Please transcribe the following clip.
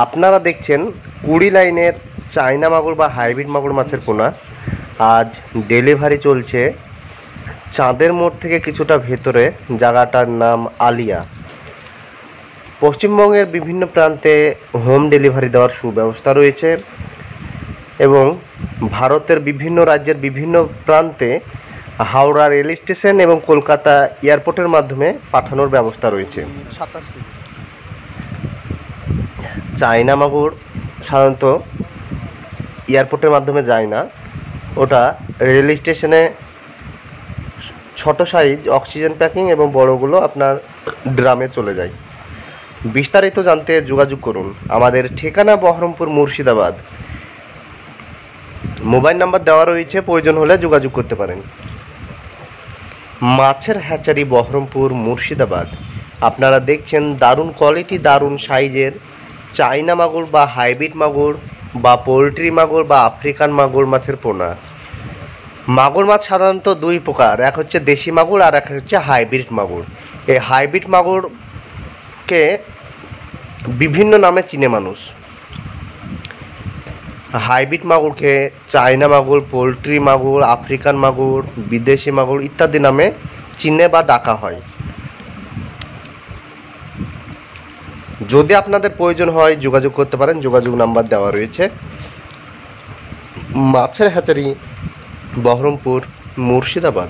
আপনারা দেখছেন 20 লাইনের চায়না মাগুর বা হাইব্রিড মাগুর মাছের পোনা। আজ ডেলিভারি চলছে চাঁদের মোড় থেকে কিছুটা ভেতরে, জায়গাটার নাম আলিয়া। পশ্চিমবঙ্গের বিভিন্ন প্রান্তে হোম ডেলিভারি দেওয়ার সুব্যবস্থা রয়েছে এবং ভারতের বিভিন্ন রাজ্যের বিভিন্ন প্রান্তে হাওড়া রেল স্টেশন এবং কলকাতা এয়ারপোর্টের মাধ্যমে পাঠানোর ব্যবস্থা রয়েছে। চায়না মাগুর সাধারণত এয়ারপোর্টের মাধ্যমে যায় না, ওটা রেল স্টেশনে ছোট সাইজ অক্সিজেন প্যাকিং এবং বড়গুলো আপনার ড্রামে চলে যায়। বিস্তারিত জানতে যোগাযোগ করুন। আমাদের ঠিকানা বহরমপুর, মুর্শিদাবাদ। মোবাইল নাম্বার দেওয়া রয়েছে, প্রয়োজন হলে যোগাযোগ করতে পারেন। মাছের হ্যাচারি বহরমপুর, মুর্শিদাবাদ। আপনারা দেখছেন দারুণ কোয়ালিটি, দারুণ সাইজের চায়না মাগুর বা হাইব্রিড মাগুর বা পোলট্রি মাগুর বা আফ্রিকান মাগুর মাছের পোনা। মাগুর মাছ সাধারণত দুই প্রকার, এক হচ্ছে দেশি মাগুর আর এক হচ্ছে হাইব্রিড মাগুর। এই হাইব্রিড মাগুরকে বিভিন্ন নামে চিনে মানুষ। হাইব্রিড মাগুরকে চায়না মাগুর, পোলট্রি মাগুর, আফ্রিকান মাগুর, বিদেশি মাগুর ইত্যাদি নামে চিনে বা ডাকা হয়। যদি আপনাদের প্রয়োজন হয় যোগাযোগ করতে পারেন, যোগাযোগ নাম্বার দেওয়া রয়েছে। মাছের হ্যাচারি বহরমপুর, মুর্শিদাবাদ।